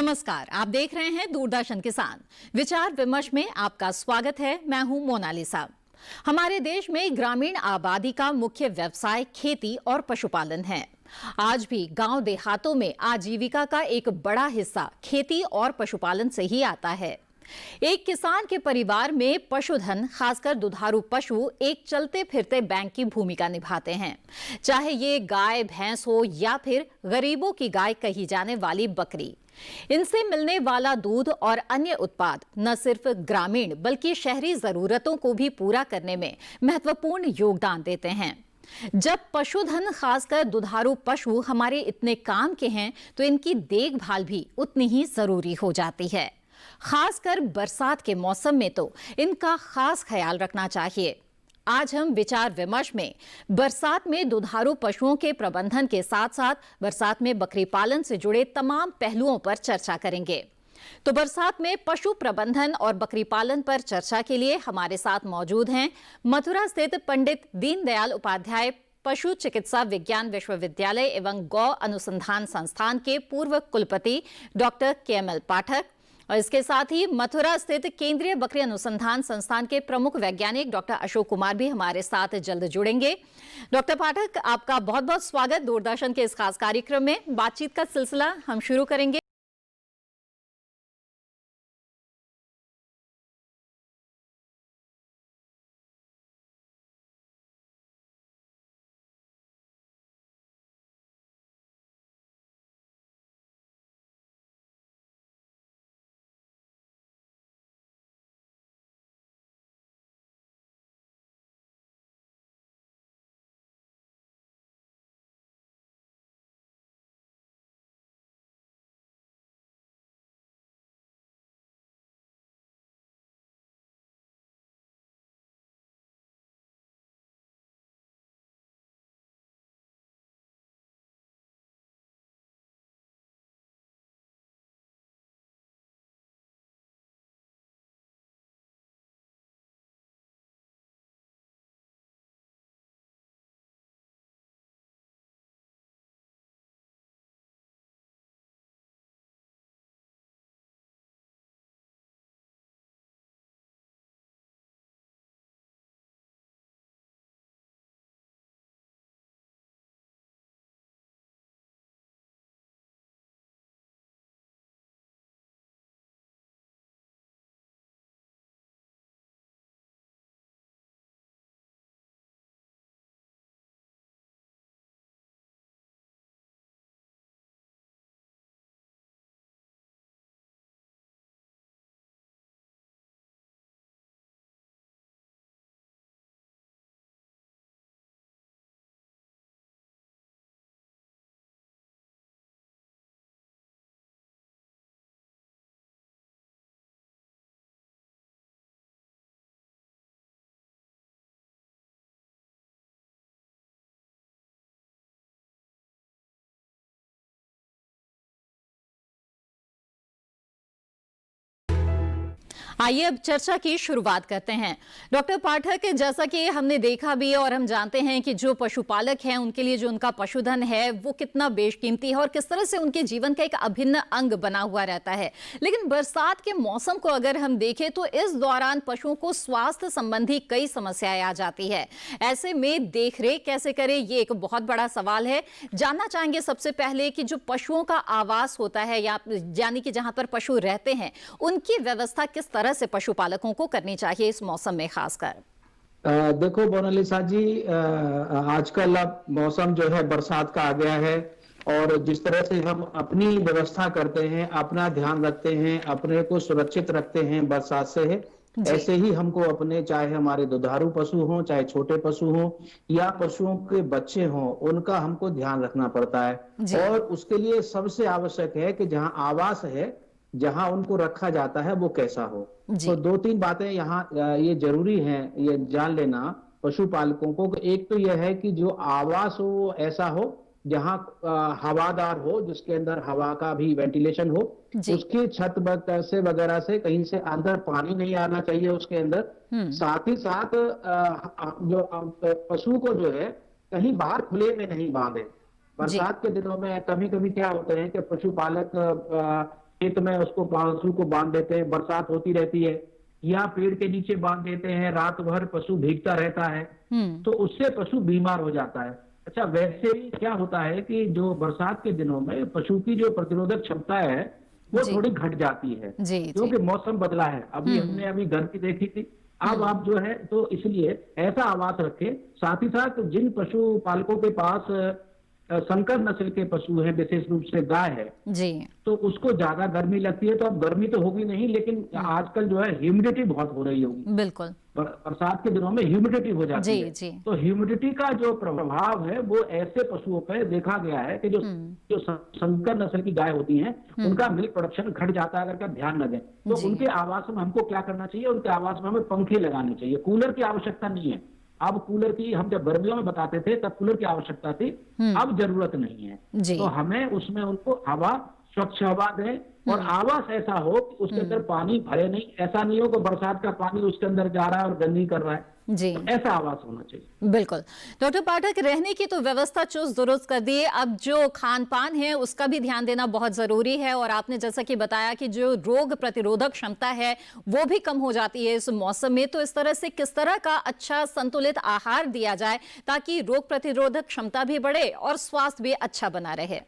नमस्कार, आप देख रहे हैं दूरदर्शन किसान। विचार विमर्श में आपका स्वागत है। मैं हूं मोनालिसा। हमारे देश में ग्रामीण आबादी का मुख्य व्यवसाय खेती और पशुपालन है। आज भी गांव देहातों में आजीविका का एक बड़ा हिस्सा खेती और पशुपालन से ही आता है। एक किसान के परिवार में पशुधन, खासकर दुधारू पशु, एक चलते फिरते बैंक की भूमिका निभाते हैं। चाहे ये गाय भैंस हो या फिर गरीबों की गाय कही जाने वाली बकरी, इनसे मिलने वाला दूध और अन्य उत्पाद न सिर्फ ग्रामीण बल्कि शहरी जरूरतों को भी पूरा करने में महत्वपूर्ण योगदान देते हैं। जब पशुधन, खासकर दुधारू पशु, हमारे इतने काम के हैं तो इनकी देखभाल भी उतनी ही जरूरी हो जाती है। खासकर बरसात के मौसम में तो इनका खास ख्याल रखना चाहिए। आज हम विचार विमर्श में बरसात में दुधारू पशुओं के प्रबंधन के साथ साथ बरसात में बकरी पालन से जुड़े तमाम पहलुओं पर चर्चा करेंगे। तो बरसात में पशु प्रबंधन और बकरी पालन पर चर्चा के लिए हमारे साथ मौजूद हैं मथुरा स्थित पंडित दीनदयाल उपाध्याय पशु चिकित्सा विज्ञान विश्वविद्यालय एवं गौ अनुसंधान संस्थान के पूर्व कुलपति डॉक्टर KML पाठक, और इसके साथ ही मथुरा स्थित केंद्रीय बकरी अनुसंधान संस्थान के प्रमुख वैज्ञानिक डॉक्टर अशोक कुमार भी हमारे साथ जल्द जुड़ेंगे। डॉक्टर पाठक, आपका बहुत बहुत स्वागत दूरदर्शन के इस खास कार्यक्रम में। बातचीत का सिलसिला हम शुरू करेंगे। आइए अब चर्चा की शुरुआत करते हैं। डॉक्टर पाठक, जैसा कि हमने देखा भी और हम जानते हैं कि जो पशुपालक हैं उनके लिए जो उनका पशुधन है वो कितना बेशकीमती है और किस तरह से उनके जीवन का एक अभिन्न अंग बना हुआ रहता है। लेकिन बरसात के मौसम को अगर हम देखें तो इस दौरान पशुओं को स्वास्थ्य संबंधी कई समस्याएं आ जाती है। ऐसे में देखरेख कैसे करें, ये एक बहुत बड़ा सवाल है। जानना चाहेंगे सबसे पहले कि जो पशुओं का आवास होता है या यानी कि जहां पर पशु रहते हैं, उनकी व्यवस्था किस तरह से पशुपालकों को करनी चाहिए इस मौसम में खासकर? देखो मोनालिसा जी, आजकल अब मौसम जो है बरसात का आ गया है और जिस तरह से हम अपनी व्यवस्था करते हैं, अपना ध्यान रखते हैं, अपने को सुरक्षित रखते हैं बरसात से, ऐसे ही हमको अपने, चाहे हमारे दुधारू पशु हों, चाहे छोटे पशु हों या पशुओं के बच्चे हों, उनका हमको ध्यान रखना पड़ता है। और उसके लिए सबसे आवश्यक है कि जहां आवास है, जहां उनको रखा जाता है, वो कैसा हो। तो दो तीन बातें यहाँ ये जरूरी हैं ये जान लेना पशुपालकों को। एक तो यह है कि जो आवास हो वो ऐसा हो जहां हवादार हो, जिसके अंदर हवा का भी वेंटिलेशन हो, उसकी छत से वगैरह से कहीं से अंदर पानी नहीं आना चाहिए उसके अंदर। साथ ही साथ जो पशु को जो है कहीं बाहर खुले में नहीं बांधे। बरसात के दिनों में कभी कभी क्या होता है कि पशुपालक खेत में उसको पशु को बांध देते हैं, बरसात होती रहती है, या पेड़ के नीचे बांध देते हैं, रात भर पशु भीगता रहता है, तो उससे पशु बीमार हो जाता है। अच्छा, वैसे ही क्या होता है कि जो बरसात के दिनों में पशु की जो प्रतिरोधक क्षमता है वो जी थोड़ी घट जाती है, जी जी। क्योंकि मौसम बदला है। हमने अभी गर्मी देखी थी, अब आप जो है तो इसलिए ऐसा आवास रखें। साथ ही साथ जिन पशु पालकों के पास संकर नस्ल के पशु हैं, विशेष रूप से गाय है, जी तो उसको ज्यादा गर्मी लगती है, तो अब गर्मी तो होगी नहीं, लेकिन आजकल जो है ह्यूमिडिटी बहुत हो रही होगी। बिल्कुल। बरसात के दिनों में ह्यूमिडिटी हो जाती जी है, जी। तो ह्यूमिडिटी का जो प्रभाव है वो ऐसे पशुओं पर देखा गया है कि जो संकर नस्ल की गाय होती हैं उनका मिल्क प्रोडक्शन घट जाता है। अगर का ध्यान न दें तो जी उनके आवास में हमको क्या करना चाहिए, उनके आवास में हमें पंखे लगाने चाहिए। कूलर की आवश्यकता नहीं है। अब कूलर की, हम जब गर्मियों में बताते थे तब कूलर की आवश्यकता थी, अब जरूरत नहीं है। जी तो हमें उसमें उनको हवा, स्वच्छ हवा दें, और आवास ऐसा हो कि उसके अंदर पानी भरे नहीं। ऐसा नहीं हो कि बरसात का पानी उसके अंदर जा रहा है और गंदगी कर रहा है, जी। तो ऐसा आवास होना चाहिए। बिल्कुल। डॉक्टर पाठक, रहने की तो व्यवस्था चुस्त दुरुस्त कर दी है, अब जो खान पान है उसका भी ध्यान देना बहुत जरूरी है। और आपने जैसा कि बताया कि जो रोग प्रतिरोधक क्षमता है वो भी कम हो जाती है इस मौसम में, तो इस तरह से किस तरह का अच्छा संतुलित आहार दिया जाए ताकि रोग प्रतिरोधक क्षमता भी बढ़े और स्वास्थ्य भी अच्छा बना रहे?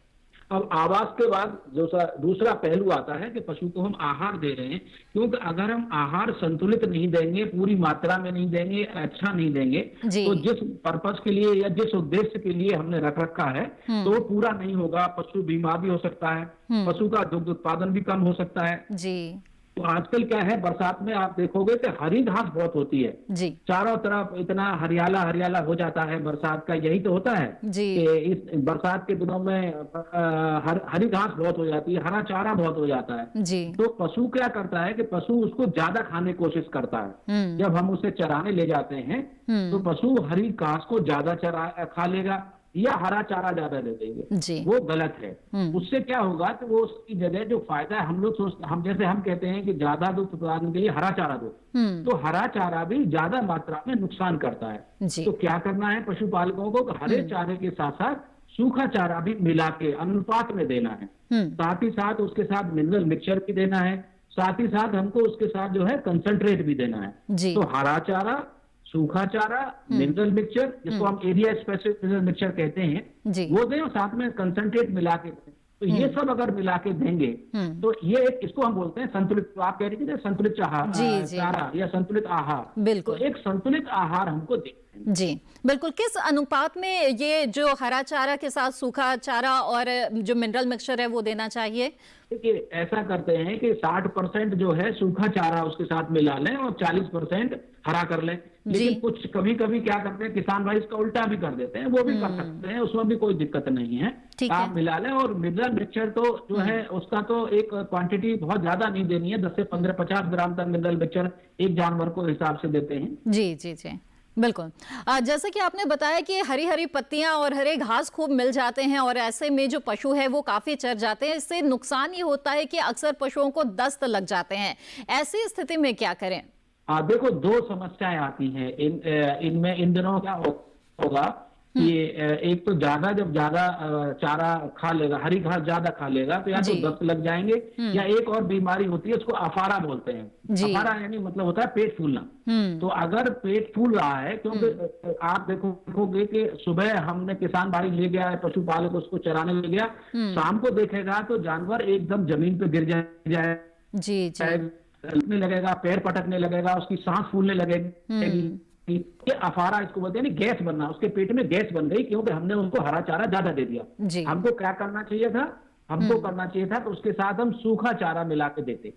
अब आवास के बाद जो दूसरा पहलू आता है कि पशु को हम आहार दे रहे हैं, क्योंकि अगर हम आहार संतुलित नहीं देंगे, पूरी मात्रा में नहीं देंगे, अच्छा नहीं देंगे, तो जिस पर्पस के लिए या जिस उद्देश्य के लिए हमने रख रखा है तो वो पूरा नहीं होगा। पशु बीमार भी हो सकता है, पशु का दुग्ध उत्पादन भी कम हो सकता है। जी। तो आजकल क्या है, बरसात में आप देखोगे कि हरी घास बहुत होती है जी। चारों तरफ, इतना हरियाला हरियाला हो जाता है बरसात का। यही तो होता है जी। कि इस बरसात के दिनों में हरी घास बहुत हो जाती है, हरा चारा बहुत हो जाता है। जी। तो पशु क्या करता है कि पशु उसको ज्यादा खाने की कोशिश करता है। जब हम उसे चराने ले जाते हैं तो पशु हरी घास को ज्यादा खा लेगा या हरा चारा ज्यादा दे देंगे, जी। वो गलत है। उससे क्या होगा कि वो उसकी जगह जो फायदा है, हम लोग सोचते, हम कहते हैं कि ज्यादा दूध उत्पादन के लिए हरा चारा दो, तो हरा चारा भी ज्यादा मात्रा में नुकसान करता है। जी। तो क्या करना है पशुपालकों को, हरे चारे के साथ साथ सूखा चारा भी मिला के अनुपात में देना है। साथ ही साथ उसके साथ मिनरल मिक्सचर भी देना है, साथ ही साथ हमको उसके साथ जो है कंसंट्रेट भी देना है। जी। तो हरा चारा, सूखा चारा, मिनरल मिक्सचर, जिसको हम एरिया स्पेसिफिक मिनरल मिक्सचर कहते हैं, जी। वो दें, और साथ में कंसंट्रेट मिला के दें। तो ये सब अगर मिला के देंगे तो ये एक, इसको हम बोलते हैं संतुलित। तो आप कह रही थी संतुलित चारा या संतुलित आहार। बिल्कुल। तो एक संतुलित आहार हमको देखते हैं। जी बिल्कुल। किस अनुपात में ये जो हरा चारा के साथ सूखा चारा और जो मिनरल मिक्सचर है वो देना चाहिए? देखिए, ऐसा करते हैं कि 60% जो है सूखा चारा उसके साथ मिला लें और 40% हरा कर लें। लेकिन कुछ कभी कभी क्या करते हैं किसान भाई, इसका उल्टा भी कर देते हैं, वो भी कर सकते हैं, उसमें भी कोई दिक्कत नहीं है। आप मिला लें। और मिनरल मिक्सचर तो जो है उसका तो एक क्वांटिटी बहुत ज्यादा नहीं देनी है, 10 से 15-50 ग्राम तक मिनरल मिक्सचर एक जानवर को हिसाब से देते हैं। जी जी जी बिल्कुल। जैसे कि आपने बताया कि हरी हरी पत्तियां और हरे घास खूब मिल जाते हैं और ऐसे में जो पशु है वो काफी चर जाते हैं। इससे नुकसान ये होता है कि अक्सर पशुओं को दस्त लग जाते हैं। ऐसी स्थिति में क्या करें? देखो, दो समस्याएं आती हैं इनमें। इन दिनों क्या होगा कि एक तो जब ज्यादा चारा खा लेगा, हरी घास ज्यादा खा लेगा, तो या तो दस्त लग जाएंगे, या एक और बीमारी होती है उसको अफारा बोलते हैं। अफारा यानी मतलब होता है पेट फूलना। तो अगर पेट फूल रहा है, क्योंकि आप देखोगे कि सुबह हमने किसान भाई ले गया है, पशुपालक उसको चराने ले गया, शाम को देखेगा तो जानवर एकदम जमीन पे गिर जाए, जी जी लगेगा, पैर पटकने लगेगा, उसकी सांस फूलने लगेगी। ये अफारा इसको बोलते हैं, गैस बनना, उसके पेट में गैस बन गई, क्योंकि हमने उनको हरा चारा ज्यादा दे दिया। हमको क्या करना चाहिए था, करना चाहिए था तो उसके साथ हम सूखा चारा मिला के देते,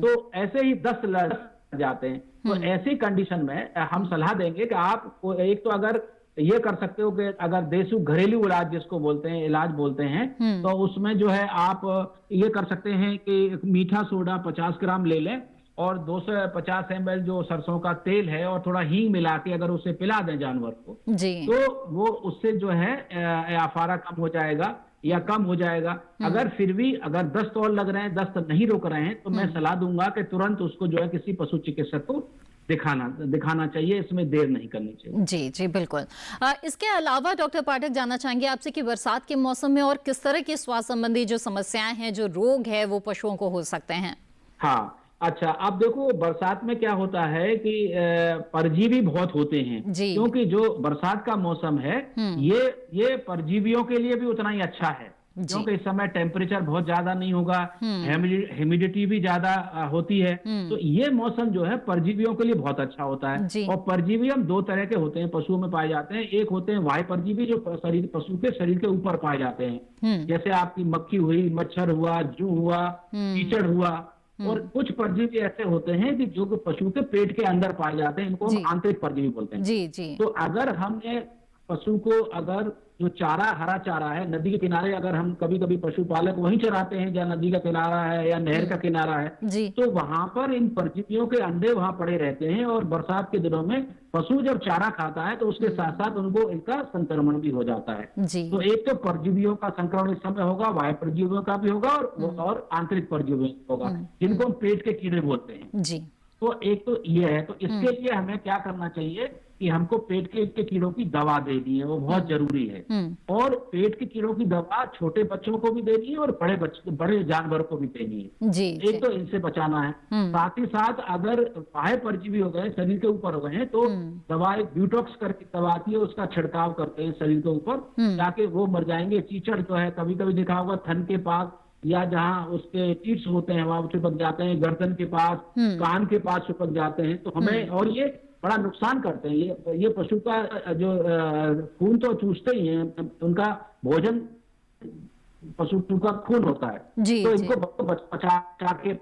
तो ऐसे ही 10 लग जाते हैं। तो ऐसी कंडीशन में हम सलाह देंगे कि आप एक तो अगर ये कर सकते हो कि अगर देसी घरेलू इलाज जिसको बोलते हैं, इलाज बोलते हैं, तो उसमें जो है आप ये कर सकते हैं कि मीठा सोडा 50 ग्राम ले लें और 250 ml जो सरसों का तेल है और थोड़ा हींग मिला के अगर उसे पिला दें जानवर को, तो वो उससे जो है अफारा कम हो जाएगा या कम हो जाएगा। अगर फिर भी अगर दस्त और लग रहे हैं, दस्त नहीं रुक रहे हैं, तो मैं सलाह दूंगा कि तुरंत उसको जो है किसी पशु चिकित्सक को दिखाना चाहिए, इसमें देर नहीं करनी चाहिए। जी जी बिल्कुल। इसके अलावा डॉक्टर पाठक जानना चाहेंगे आपसे कि बरसात के मौसम में और किस तरह की स्वास्थ्य संबंधी जो समस्याएं हैं, जो रोग है वो पशुओं को हो सकते हैं। हाँ, अच्छा, अब देखो बरसात में क्या होता है कि परजीवी बहुत होते हैं, जी। क्योंकि जो बरसात का मौसम है ये परजीवियों के लिए भी उतना ही अच्छा है, क्योंकि इस समय टेम्परेचर बहुत ज्यादा नहीं होगा, ह्यूमिडिटी भी ज्यादा होती है, तो ये मौसम जो है परजीवियों के लिए बहुत अच्छा होता है। और परजीवी हम दो तरह के होते हैं, पशुओं में पाए जाते हैं। एक होते हैं वायु परजीवी जो पशु के शरीर के ऊपर पाए जाते हैं, जैसे आपकी मक्खी हुई, मच्छर हुआ, जू हुआ, कीचड़ हुआ। और कुछ परजीवी ऐसे होते हैं कि जो पशु के पेट के अंदर पाए जाते हैं, इनको हम आंतरिक परजीवी बोलते हैं। जी जी। तो अगर हमने पशु को, अगर जो चारा हरा चारा है, नदी के किनारे अगर हम कभी कभी पशुपालक वहीं चराते हैं जहाँ नदी का किनारा है या नहर का किनारा है, तो वहां पर इन परजीवियों के अंडे वहां पड़े रहते हैं। और बरसात के दिनों में पशु जब चारा खाता है तो उसके साथ साथ उनको इनका संक्रमण भी हो जाता है। तो एक तो परजीवियों का संक्रमण इस समय होगा, वायु परजीवियों का भी होगा और आंतरिक परजीवियों का होगा, जिनको हम पेट के कीड़े बोलते हैं। जी। तो एक तो ये है, तो इसके लिए हमें क्या करना चाहिए कि हमको पेट के कीड़ों की दवा देनी है, वो बहुत जरूरी है। और पेट के कीड़ों की दवा छोटे बच्चों को भी देनी है और बड़े जानवर को भी देनी है। जी, एक तो इनसे बचाना है, साथ ही साथ अगर बाह्य परजीवी हो गए, शरीर के ऊपर हो गए हैं, तो दवा एक ब्यूटॉक्स करके दवा आती है, उसका छिड़काव करते हैं शरीर के ऊपर, ताकि वो मर जाएंगे। चीचड़ जो है, कभी कभी देखा होगा थन के पास या जहाँ उसके टीट्स होते हैं वहां चिपक जाते हैं, गर्दन के पास, कान के पास चिपक जाते हैं, तो हमें, और ये बड़ा नुकसान करते हैं। ये पशु का जो खून तो चूसते ही हैं, उनका भोजन पशु का खून होता है, तो इनको बचा के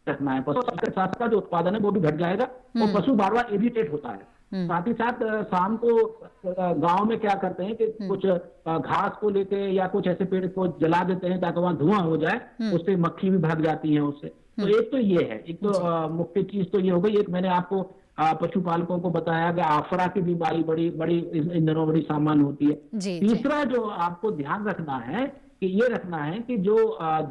रखना है। पशु के साथ का जो उत्पादन है वो भी घट जाएगा और पशु बार बार इरिटेट होता है। साथ ही साथ शाम को गांव में क्या करते हैं कि कुछ घास को लेके या कुछ ऐसे पेड़ को जला देते हैं ताकि वहां धुआं हो जाए, उससे मक्खी भी भाग जाती है उससे। तो एक तो ये है, एक तो मुख्य चीज तो ये हो गई। एक मैंने आपको पशुपालकों को बताया कि आफरा की बीमारी बड़ी बड़ी इन दिनों बड़ी सामान्य होती है। तीसरा जो आपको ध्यान रखना है कि ये रखना है कि जो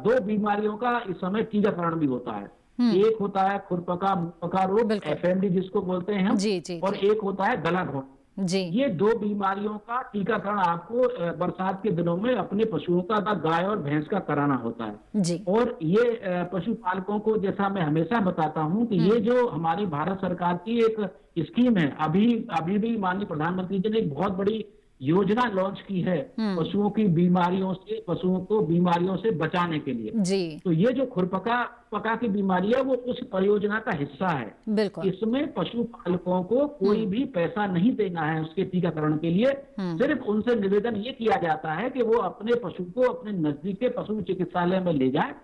दो बीमारियों का इस समय टीकाकरण भी होता है। एक होता है खुरपका मुंहपका रोग, एफएमडी जिसको बोलते हैं हम, और एक होता है गला घोंट। ये दो बीमारियों का टीकाकरण आपको बरसात के दिनों में अपने पशुओं का, गाय और भैंस का कराना होता है। और ये पशुपालकों को, जैसा मैं हमेशा बताता हूं कि ये जो हमारी भारत सरकार की एक स्कीम है, अभी भी माननीय प्रधानमंत्री जी ने एक बहुत बड़ी योजना लॉन्च की है पशुओं की बीमारियों से, पशुओं को बीमारियों से बचाने के लिए। तो ये जो खुरपका की बीमारी है वो उस परियोजना का हिस्सा है। इसमें पशुपालकों को कोई भी पैसा नहीं देना है उसके टीकाकरण के लिए। सिर्फ उनसे निवेदन ये किया जाता है कि वो अपने पशु को अपने नजदीक के पशु चिकित्सालय में ले जाए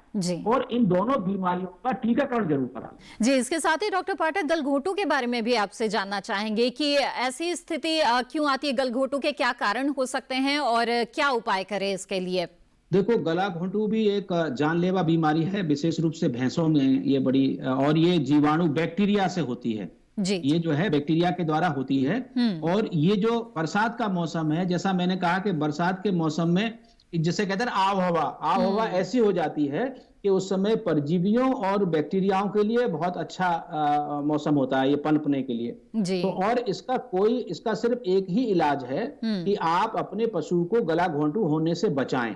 और इन दोनों बीमारियों का टीकाकरण जरूर कराएं। जी, इसके साथ ही डॉक्टर पाठक गलघोटू के बारे में भी आपसे जानना चाहेंगे कि ऐसी स्थिति क्यों आती है, गलघोटू के क्या कारण हो सकते हैं और क्या उपाय करें इसके लिए। देखो, गला घोंटू भी एक जानलेवा बीमारी है, विशेष रूप से भैंसों में ये बड़ी, और ये जीवाणु बैक्टीरिया से होती है। ये जो है बैक्टीरिया के द्वारा होती है। और ये जो बरसात का मौसम है, जैसा मैंने कहा कि बरसात के मौसम में जिसे कहते हैं आव हवा ऐसी हो जाती है कि उस समय परजीवियों और बैक्टीरियाओं के लिए बहुत अच्छा मौसम होता है ये पनपने के लिए। तो और इसका सिर्फ एक ही इलाज है कि आप अपने पशु को गला घोंटू होने से बचाएं।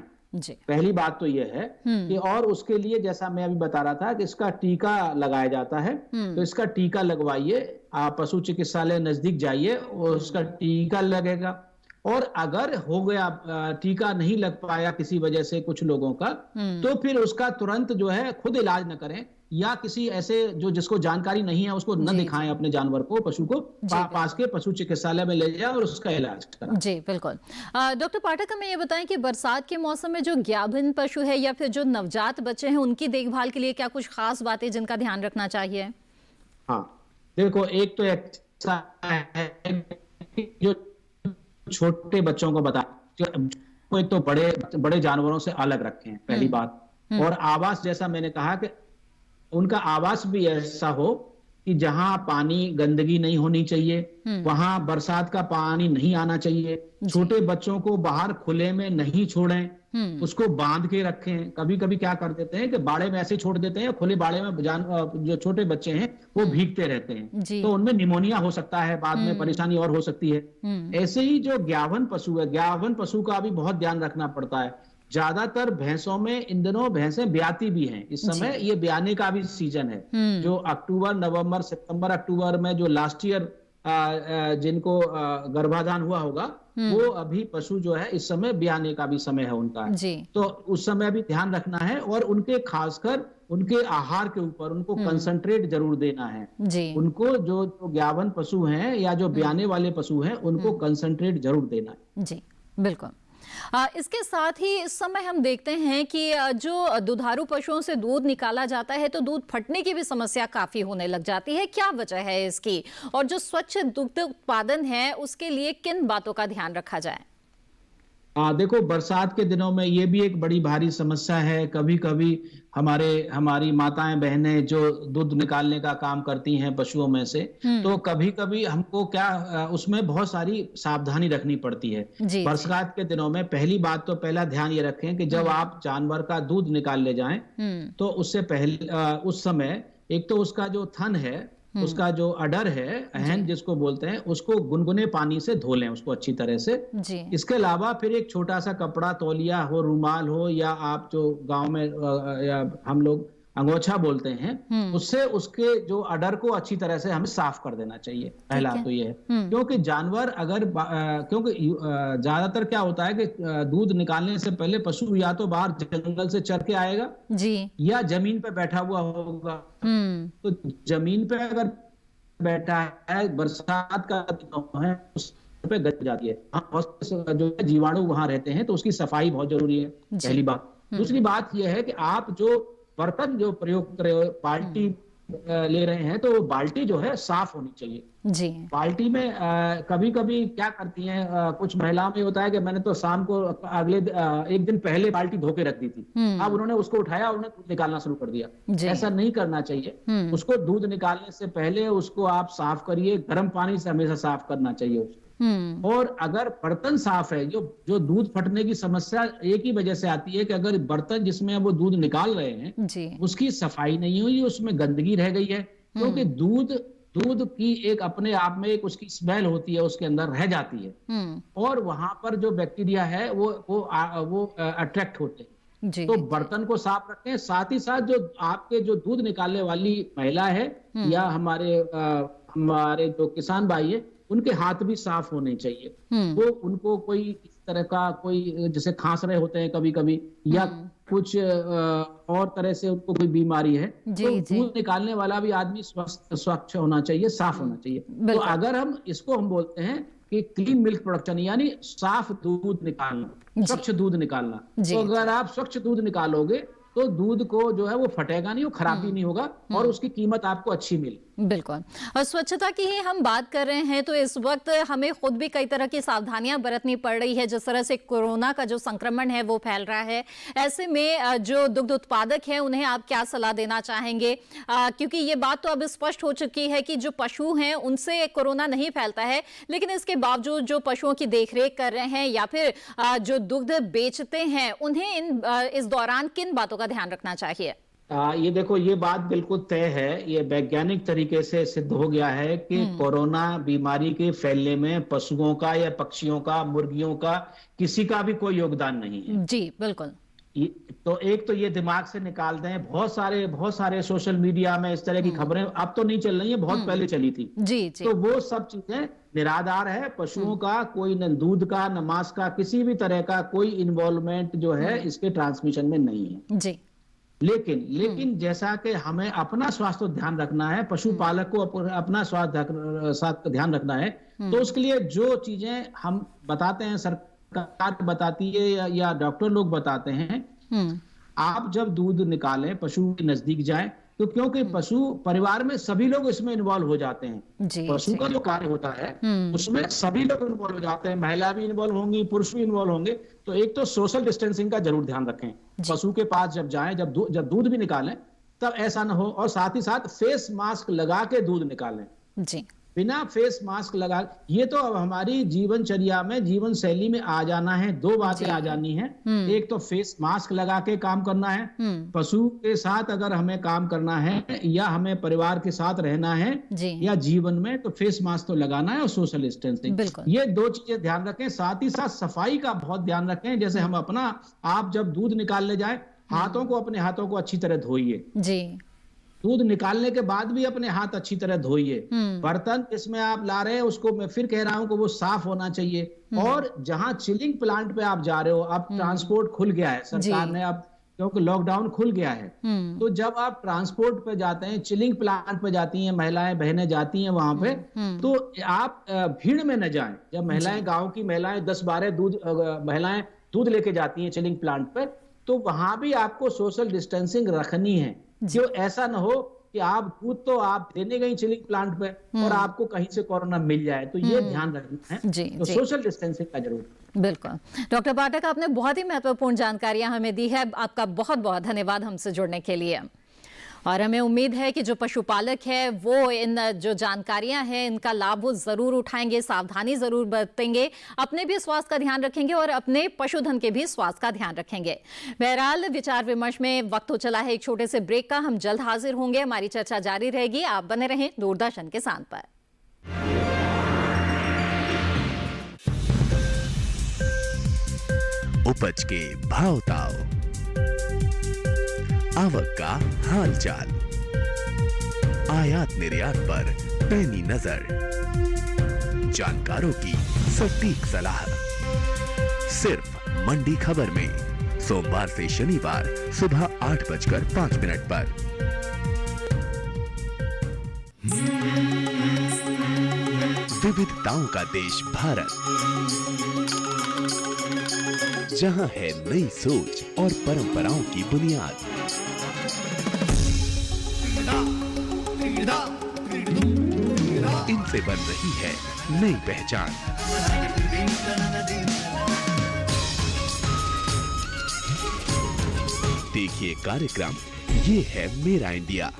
पहली बात तो यह है कि, और उसके लिए जैसा मैं अभी बता रहा था कि इसका टीका लगाया जाता है। तो इसका टीका लगवाइए, आप पशु चिकित्सालय नजदीक जाइए और उसका टीका लगेगा। और अगर हो गया टीका नहीं लग पाया किसी वजह से कुछ लोगों का, तो फिर उसका तुरंत जो है खुद इलाज न करें, या किसी ऐसे जिसको जानकारी नहीं है उसको न दिखाएं अपने जानवर को, पशु को पास के पशु चिकित्सालय में ले जाए और उसका इलाज कराएं। जी बिल्कुल। डॉक्टर पाठक, हमें ये बताएं कि बरसात के मौसम में जो गाभिन पशु है या फिर जो नवजात बच्चे हैं, उनकी देखभाल के लिए क्या कुछ खास बातें जिनका ध्यान रखना चाहिए। हाँ, देखो, एक तो ऐसा है जो छोटे बच्चों को कोई तो बड़े जानवरों से अलग रखें, पहली बात। और आवास, जैसा मैंने कहा कि उनका आवास भी ऐसा हो कि जहां पानी गंदगी नहीं होनी चाहिए, वहां बरसात का पानी नहीं आना चाहिए। छोटे बच्चों को बाहर खुले में नहीं छोड़ें, उसको बांध के रखें। कभी कभी क्या कर देते हैं कि बाड़े में ऐसे ही छोड़ देते हैं, खुले बाड़े में जो छोटे बच्चे हैं वो भीगते रहते हैं, तो उनमें निमोनिया हो सकता है, बाद में परेशानी और हो सकती है। ऐसे ही जो ग्यावन पशु है, ग्यावन पशु का भी बहुत ध्यान रखना पड़ता है। ज्यादातर भैंसों में इन दिनों भैंसें ब्याती भी हैं। इस समय ये ब्याने का भी सीजन है। जो अक्टूबर, नवंबर, सितंबर, अक्टूबर में जो लास्ट ईयर जिनको गर्भाधान हुआ होगा, वो अभी पशु जो है इस समय ब्याने का भी समय है उनका। तो उस समय भी ध्यान रखना है, और उनके खासकर उनके आहार के ऊपर उनको कंसंट्रेट जरूर देना है। उनको जो ग्यावन पशु हैं या जो ब्याने वाले पशु हैं, उनको कंसंट्रेट जरूर देना है। जी बिल्कुल। इसके साथ ही इस समय हम देखते हैं कि जो दुधारू पशुओं से दूध निकाला जाता है तो दूध फटने की भी समस्या काफी होने लग जाती है। क्या वजह है इसकी, और जो स्वच्छ दुग्ध उत्पादन है उसके लिए किन बातों का ध्यान रखा जाए? देखो, बरसात के दिनों में ये भी एक बड़ी भारी समस्या है। कभी कभी हमारी माताएं बहनें जो दूध निकालने का काम करती हैं पशुओं में से, तो कभी कभी हमको उसमें बहुत सारी सावधानी रखनी पड़ती है। बरसात के दिनों में पहला ध्यान ये रखें कि जब आप जानवर का दूध निकाल ले जाएं, तो उससे पहले उस समय एक तो उसका जो थन है, उसका जो अडर है, अहन जिसको बोलते हैं, उसको गुनगुने पानी से धो लें उसको अच्छी तरह से। इसके अलावा फिर एक छोटा सा कपड़ा, तौलिया हो, रुमाल हो, या आप जो गांव में या हम लोग अंगोछा बोलते हैं, उससे उसके जो अडर को अच्छी तरह से हमें साफ कर देना चाहिए। पहला तो ये है, क्योंकि जानवर क्योंकि ज्यादातर क्या होता है कि दूध निकालने से पहले पशु या तो बाहर जंगल से चर के आएगा या जमीन पे बैठा हुआ होगा। तो जमीन पे अगर बैठा है, बरसात का दिन है, उस पे गंद जाती है, जो जीवाणु वहां रहते हैं, तो उसकी सफाई बहुत जरूरी है, पहली बात। दूसरी बात यह है कि आप जो बर्तन जो प्रयोग कर रहे हो, बाल्टी ले रहे हैं, तो वो बाल्टी जो है साफ होनी चाहिए। बाल्टी में कभी कभी क्या करती हैं कुछ महिलाओं में होता है कि मैंने तो शाम को अगले एक दिन पहले बाल्टी धो के रख दी थी, अब उन्होंने उसको उठाया, उन्होंने दूध निकालना शुरू कर दिया। ऐसा नहीं करना चाहिए। उसको दूध निकालने से पहले उसको आप साफ करिए, गर्म पानी से हमेशा साफ करना चाहिए उसको। और अगर बर्तन साफ है, जो दूध फटने की समस्या एक ही वजह से आती है कि अगर बर्तन जिसमें वो दूध निकाल रहे हैं उसकी सफाई नहीं हुई, उसमें गंदगी रह गई है, क्योंकि दूध की एक अपने आप में एक उसकी स्मेल होती है, उसके अंदर रह जाती है, और वहां पर जो बैक्टीरिया है वो अट्रैक्ट होते हैं। तो बर्तन को साफ रखें। साथ ही साथ जो आपके जो दूध निकालने वाली महिला है या हमारे जो किसान भाई है, उनके हाथ भी साफ होने चाहिए। वो उनको कोई इस तरह का कोई जैसे खांस रहे होते हैं कभी कभी, या कुछ और तरह से उनको कोई बीमारी है, तो दूध निकालने वाला भी आदमी स्वच्छ होना चाहिए, साफ होना चाहिए। तो अगर हम बोलते हैं कि क्लीन मिल्क प्रोडक्शन, यानी साफ दूध निकालना, स्वच्छ दूध निकालना। तो अगर आप स्वच्छ दूध निकालोगे तो दूध को जो है वो फटेगा नहीं, वो खराब भी नहीं होगा, और उसकी कीमत आपको अच्छी मिलेगी। बिल्कुल। और स्वच्छता की ही हम बात कर रहे हैं, तो इस वक्त हमें खुद भी कई तरह की सावधानियां बरतनी पड़ रही है। जिस तरह से कोरोना का जो संक्रमण है वो फैल रहा है, ऐसे में जो दुग्ध उत्पादक हैं उन्हें आप क्या सलाह देना चाहेंगे? क्योंकि ये बात तो अब स्पष्ट हो चुकी है कि जो पशु हैं उनसे कोरोना नहीं फैलता है, लेकिन इसके बावजूद जो पशुओं की देखरेख कर रहे हैं या फिर जो दुग्ध बेचते हैं, उन्हें इस दौरान किन बातों का ध्यान रखना चाहिए? ये देखो, ये बात बिल्कुल तय है, ये वैज्ञानिक तरीके से सिद्ध हो गया है कि कोरोना बीमारी के फैलने में पशुओं का या पक्षियों का, मुर्गियों का, किसी का भी कोई योगदान नहीं है। जी बिल्कुल। तो एक तो ये दिमाग से निकाल दें। बहुत सारे सोशल मीडिया में इस तरह की खबरें अब तो नहीं चल रही है, बहुत पहले चली थी। जी। तो वो सब चीजें निराधार है। पशुओं का कोई न दूध का न मांस का किसी भी तरह का कोई इन्वॉल्वमेंट जो है इसके ट्रांसमिशन में नहीं है। जी। लेकिन जैसा कि हमें अपना स्वास्थ्य ध्यान रखना है, पशुपालक को अपना स्वास्थ्य ध्यान रखना है, तो उसके लिए जो चीजें हम बताते हैं, सरकार बताती है या डॉक्टर लोग बताते हैं, आप जब दूध निकालें, पशु के नजदीक जाएं, तो क्योंकि पशु परिवार में सभी लोग इसमें इन्वॉल्व हो जाते हैं। पशु का जो कार्य होता है उसमें सभी लोग इन्वॉल्व हो जाते हैं, महिला भी इन्वॉल्व होंगी, पुरुष भी इन्वॉल्व होंगे। तो एक तो सोशल डिस्टेंसिंग का जरूर ध्यान रखें। पशु के पास जब जाएं, जब दूध भी निकालें, तब ऐसा ना हो। और साथ ही साथ फेस मास्क लगा के दूध निकालें। जी। बिना फेस मास्क लगा, ये तो अब हमारी जीवनचर्या में, जीवन शैली में आ जाना है। दो बातें जी। आ जानी है। एक तो फेस मास्क लगा के काम करना है। पशु के साथ अगर हमें काम करना है या हमें परिवार के साथ रहना है जी। या जीवन में, तो फेस मास्क तो लगाना है और सोशल डिस्टेंसिंग, बिल्कुल। ये दो चीजें ध्यान रखें। साथ ही साथ सफाई का बहुत ध्यान रखें। जैसे हम अपना, आप जब दूध निकालने जाए, अपने हाथों को अच्छी तरह धोइए। जी। दूध निकालने के बाद भी अपने हाथ अच्छी तरह धोइए। बर्तन जिसमें आप ला रहे हैं उसको मैं फिर कह रहा हूं कि वो साफ होना चाहिए। और जहां चिलिंग प्लांट पे आप जा रहे हो, अब ट्रांसपोर्ट खुल गया है सरकार ने, अब क्योंकि लॉकडाउन खुल गया है, तो जब आप ट्रांसपोर्ट पे जाते हैं, चिलिंग प्लांट पे जाती हैं महिलाएं बहनें, जाती हैं वहां पे, तो आप भीड़ में न जाएं। जब महिलाएं, गांव की महिलाएं 10-12 महिलाएं दूध लेके जाती हैं चिलिंग प्लांट पे, तो वहां भी आपको सोशल डिस्टेंसिंग रखनी है। क्यों ऐसा ना हो कि आप दूध तो आप देने गई चिलिंग प्लांट पे और आपको कहीं से कोरोना मिल जाए, तो ये ध्यान रखना है। जी, तो सोशल डिस्टेंसिंग का जरूर। बिल्कुल। डॉक्टर पाठक, आपने बहुत ही महत्वपूर्ण जानकारियां हमें दी है। आपका बहुत बहुत धन्यवाद हमसे जुड़ने के लिए। और हमें उम्मीद है कि जो पशुपालक है वो इन जो जानकारियां हैं इनका लाभ वो जरूर उठाएंगे, सावधानी जरूर बरतेंगे, अपने भी स्वास्थ्य का ध्यान रखेंगे और अपने पशुधन के भी स्वास्थ्य का ध्यान रखेंगे। बहरहाल विचार विमर्श में वक्त हो चला है एक छोटे से ब्रेक का। हम जल्द हाजिर होंगे, हमारी चर्चा जारी रहेगी। आप बने रहें दूरदर्शन किसान पर। उपज के भाव ताव, आवक का हाल चाल, आयात निर्यात पर पैनी नजर, जानकारों की सटीक सलाह, सिर्फ मंडी खबर में सोमवार से शनिवार सुबह 8:05 पर। विविधताओं का देश भारत, जहां है नई सोच और परंपराओं की बुनियाद। इनसे बन रही है नई पहचान। देखिए कार्यक्रम ये है मेरा इंडिया,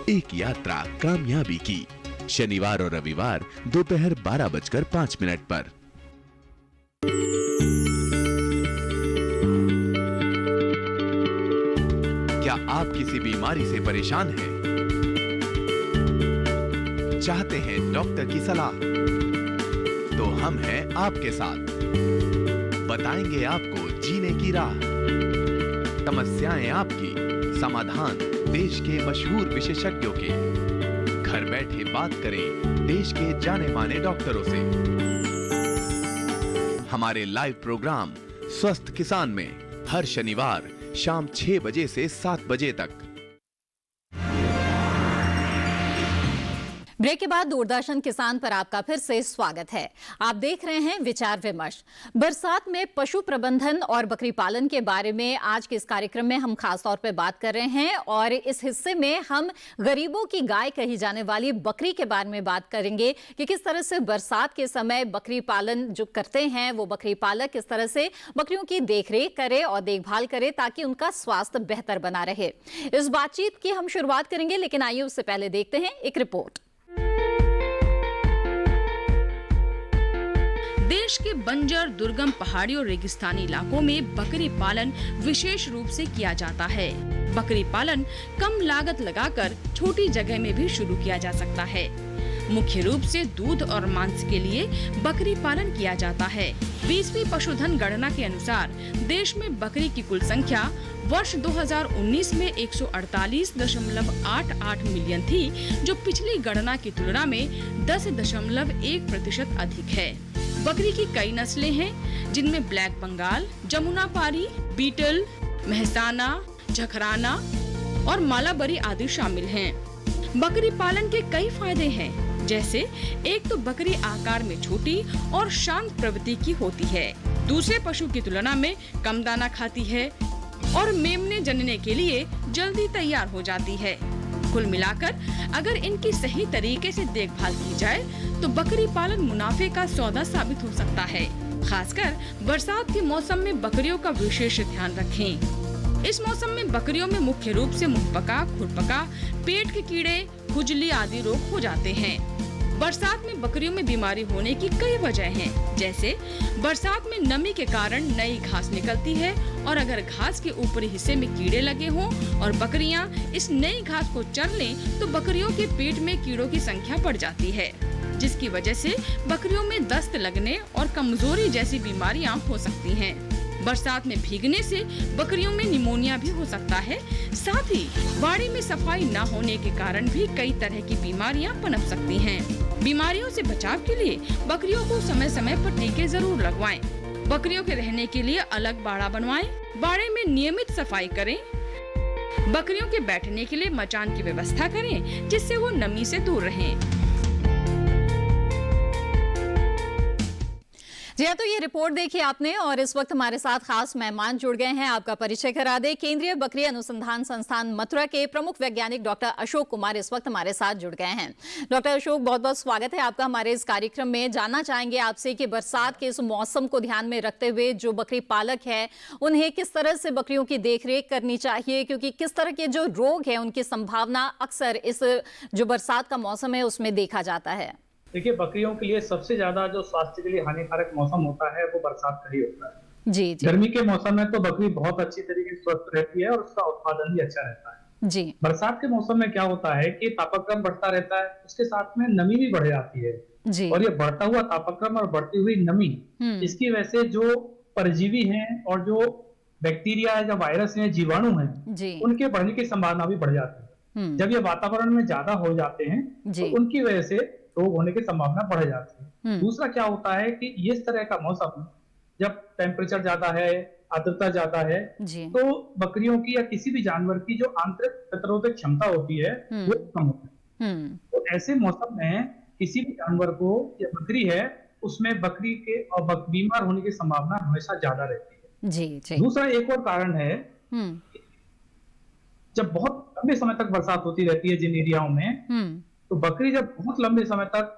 एक यात्रा कामयाबी की, शनिवार और रविवार दोपहर 12:05 पर। क्या आप किसी बीमारी से परेशान हैं? चाहते हैं डॉक्टर की सलाह? तो हम हैं आपके साथ, बताएंगे आपको जीने की राह। समस्याएं आपकी, समाधान देश के मशहूर विशेषज्ञों के। घर बैठे बात करें देश के जाने माने डॉक्टरों से। हमारे लाइव प्रोग्राम स्वस्थ किसान में हर शनिवार शाम 6 बजे से 7 बजे तक। ब्रेक के बाद दूरदर्शन किसान पर आपका फिर से स्वागत है। आप देख रहे हैं विचार विमर्श। बरसात में पशु प्रबंधन और बकरी पालन के बारे में आज के इस कार्यक्रम में हम खास तौर पे बात कर रहे हैं और इस हिस्से में हम गरीबों की गाय कही जाने वाली बकरी के बारे में बात करेंगे कि किस तरह से बरसात के समय बकरी पालन जो करते हैं वो बकरी पालक किस तरह से बकरियों की देखरेख करे और देखभाल करे ताकि उनका स्वास्थ्य बेहतर बना रहे। इस बातचीत की हम शुरुआत करेंगे, लेकिन आइए उससे पहले देखते हैं एक रिपोर्ट। देश के बंजर, दुर्गम पहाड़ी और रेगिस्तानी इलाकों में बकरी पालन विशेष रूप से किया जाता है। बकरी पालन कम लागत लगाकर छोटी जगह में भी शुरू किया जा सकता है। मुख्य रूप से दूध और मांस के लिए बकरी पालन किया जाता है। 20वीं पशुधन गणना के अनुसार देश में बकरी की कुल संख्या वर्ष 2019 में 148.88 मिलियन थी, जो पिछली गणना की तुलना में 10.1% अधिक है। बकरी की कई नस्लें हैं, जिनमें ब्लैक बंगाल, जमुनापारी, बीटल, मेहसाना, झकराना और मालाबरी आदि शामिल हैं। बकरी पालन के कई फायदे हैं, जैसे एक तो बकरी आकार में छोटी और शांत प्रवृत्ति की होती है, दूसरे पशु की तुलना में कम दाना खाती है और मेमने जनने के लिए जल्दी तैयार हो जाती है। कुल मिलाकर अगर इनकी सही तरीके से देखभाल की जाए तो बकरी पालन मुनाफे का सौदा साबित हो सकता है। खासकर बरसात के मौसम में बकरियों का विशेष ध्यान रखें। इस मौसम में बकरियों में मुख्य रूप से मुंहपका, खुरपका, पेट के कीड़े, खुजली आदि रोग हो जाते हैं। बरसात में बकरियों में बीमारी होने की कई वजह हैं, जैसे बरसात में नमी के कारण नई घास निकलती है और अगर घास के ऊपरी हिस्से में कीड़े लगे हों और बकरियां इस नई घास को चर लें तो बकरियों के पेट में कीड़ों की संख्या बढ़ जाती है, जिसकी वजह से बकरियों में दस्त लगने और कमजोरी जैसी बीमारियां हो सकती हैं। बरसात में भीगने से बकरियों में निमोनिया भी हो सकता है। साथ ही बाड़ी में सफाई न होने के कारण भी कई तरह की बीमारियां पनप सकती हैं। बीमारियों से बचाव के लिए बकरियों को समय समय पर टीके जरूर लगवाएं। बकरियों के रहने के लिए अलग बाड़ा बनवाएं। बाड़े में नियमित सफाई करें। बकरियों के बैठने के लिए मचान की व्यवस्था करें, जिससे वो नमी से दूर रहें। जी हाँ, तो ये रिपोर्ट देखी आपने और इस वक्त हमारे साथ खास मेहमान जुड़ गए हैं। आपका परिचय करा दे। केंद्रीय बकरी अनुसंधान संस्थान मथुरा के प्रमुख वैज्ञानिक डॉक्टर अशोक कुमार इस वक्त हमारे साथ जुड़ गए हैं। डॉक्टर अशोक, बहुत बहुत स्वागत है आपका हमारे इस कार्यक्रम में। जानना चाहेंगे आपसे कि बरसात के इस मौसम को ध्यान में रखते हुए जो बकरी पालक है उन्हें किस तरह से बकरियों की देखरेख करनी चाहिए, क्योंकि किस तरह के जो रोग है उनकी संभावना अक्सर इस जो बरसात का मौसम है उसमें देखा जाता है। देखिए, बकरियों के लिए सबसे ज्यादा जो स्वास्थ्य के लिए हानिकारक मौसम होता है वो बरसात का ही होता है। जी जी। गर्मी के मौसम में तो बकरी बहुत अच्छी तरीके से स्वस्थ रहती है और उसका उत्पादन भी अच्छा रहता है। जी। बरसात के मौसम में क्या होता है कि तापक्रम बढ़ता रहता है, उसके साथ में नमी भी बढ़ जाती है जी। और ये बढ़ता हुआ तापक्रम और बढ़ती हुई नमी, इसकी वजह से जो परजीवी हैं और जो बैक्टीरिया है, जो वायरस है, जीवाणु हैं, उनके बढ़ने की संभावना भी बढ़ जाती है। जब ये वातावरण में ज्यादा हो जाते हैं तो उनकी वजह से रोग होने की संभावना बढ़ जाती है। दूसरा क्या होता है कि इस तरह का मौसम जब टेम्परेचर ज्यादा है, आर्द्रता ज्यादा है, तो बकरियों की या किसी भी जानवर की जो आंतरिक प्रतिरोधक क्षमता होती है वो कम होती है। तो ऐसे मौसम में किसी भी जानवर को या बकरी है उसमें बकरी के और बीमार होने की संभावना हमेशा ज्यादा रहती है। जी। दूसरा एक और कारण है, जब बहुत लंबे समय तक बरसात होती रहती है जिन एरियाओं में, तो बकरी जब बहुत लंबे समय तक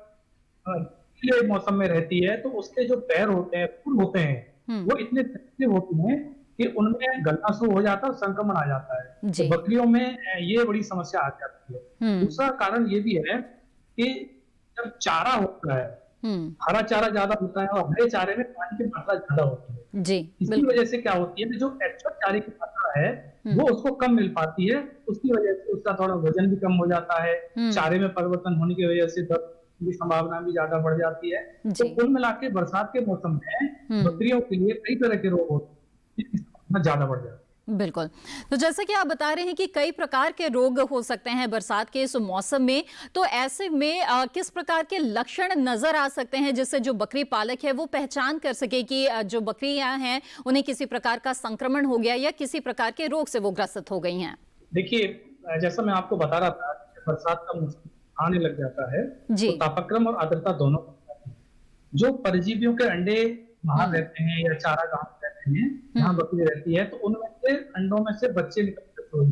गीले मौसम में रहती है तो उसके जो पैर होते हैं, खुर होते हैं, वो इतने सेंसिटिव होते हैं कि उनमें गलना शुरू हो जाता है और संक्रमण आ जाता है। तो बकरियों में ये बड़ी समस्या आ जाती है। दूसरा कारण ये भी है कि जब चारा होता है, हरा चारा ज्यादा होता है और हरे चारे में पानी की मात्रा ज्यादा होती है। इसकी वजह से क्या होती है कि जो एक्चुअल चारे की मात्रा है वो उसको कम मिल पाती है, उसकी वजह से उसका थोड़ा वजन भी कम हो जाता है। चारे में परिवर्तन होने की वजह से दर्द की संभावना भी ज्यादा बढ़ जाती है। तो कुल मिला के बरसात के मौसम में बकरियों के लिए कई तरह के रोग होते हैं, इसकी संभावना ज्यादा बढ़ जाती है। बिल्कुल। तो जैसे कि आप बता रहे हैं कि कई प्रकार के रोग हो सकते हैं बरसात के इस मौसम में, तो ऐसे में किस प्रकार के लक्षण नजर आ सकते हैं जिससे जो बकरी पालक है वो पहचान कर सके कि जो बकरियां हैं उन्हें किसी प्रकार का संक्रमण हो गया या किसी प्रकार के रोग से वो ग्रसित हो गई हैं? देखिए, जैसा मैं आपको बता रहा था, बरसात का मौसम आने लग जाता है तो तापक्रम और आर्द्रता दोनों, जो परजीवियों के अंडे बाहर रहते हैं या चारा गांव जहाँ बकरी रहती है, तो उनमें से अंडों में से बच्चे निकलते हैं,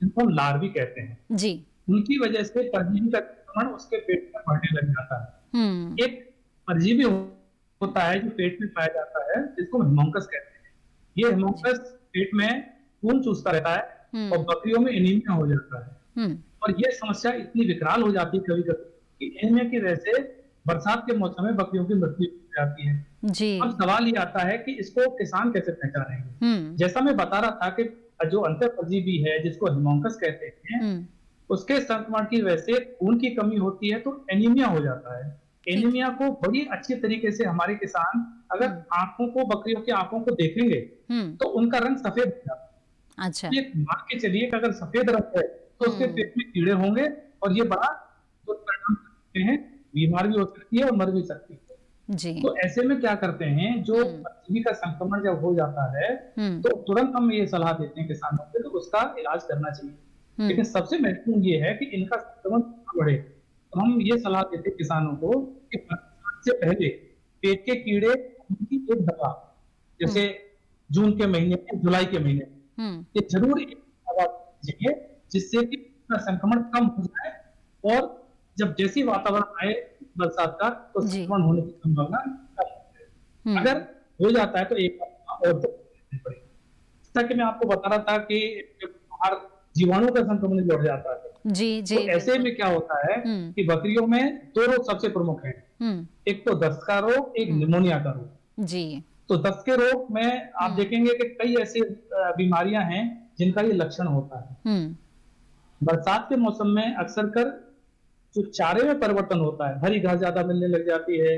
जिनको हम लार्वी कहते हैं जी। उनकी वजह से परजीवी का संक्रमण उसके पेट में बढ़ने लग जाता है। एक परजीवी होता है जो पेट में पाया जाता है, जिसको हेमोंकस कहते हैं। ये हेमोंकस पेट में खून चूसता रहता है और बकरियों में एनीमिया हो जाता है। और ये समस्या इतनी विकराल हो जाती है कभी कभी कि एनीमिया की वजह से बरसात के मौसम में बकरियों की मृत्यु हो जाती है जी। अब सवाल ये आता है कि इसको किसान कैसे पहचानेंगे। जैसा मैं बता रहा था कि जो अंतर परजीवी है जिसको हेमोंकस कहते हैं, उसके संक्रमण की वजह से खून की कमी होती है तो एनीमिया हो जाता है। एनीमिया को बड़ी अच्छी तरीके से हमारे किसान अगर आंखों को, बकरियों की आंखों को देखेंगे तो उनका रंग सफेद हो जाता है। अच्छा, ये मान के चलिए कि अगर सफेद रंग है तो उसके पेट में कीड़े होंगे और ये बड़ा दुष्परिणाम सकते हैं, बीमार भी हो सकती है और मर भी सकती है जी। तो ऐसे में क्या करते हैं, जो परजीवी का संक्रमण जब हो जाता है तो तुरंत हम ये सलाह देते हैं किसानों को तो उसका इलाज करना चाहिए। लेकिन सबसे महत्वपूर्ण ये है कि इनका संक्रमण बढ़े तो हम ये सलाह देते हैं किसानों को कि बरसात से पहले पेट के कीड़े की एक दवा, जैसे जून के महीने में, जुलाई के महीने में, ये जरूर एक दवा दीजिए जिससे कि संक्रमण कम हो जाए और जब जैसी वातावरण आए बरसात का तो संक्रमण होने की संभावना कम है। अगर हो जाता है तो एक और पड़ेगी। जैसा कि मैं आपको बता रहा था कि बाहर जीवाणु का संक्रमण बढ़ जाता है। जी जी, तो ऐसे बिल्कुल। में क्या होता है कि बकरियों में 2 रोग सबसे प्रमुख हैं। एक तो दस्त का रोग, एक निमोनिया का रोग। जी। तो दस्त के रोग में आप देखेंगे कि कई ऐसी बीमारियां हैं जिनका ये लक्षण होता है। बरसात के मौसम में अक्सर कर जो चारे में परिवर्तन होता है, हरी घास ज्यादा मिलने लग जाती है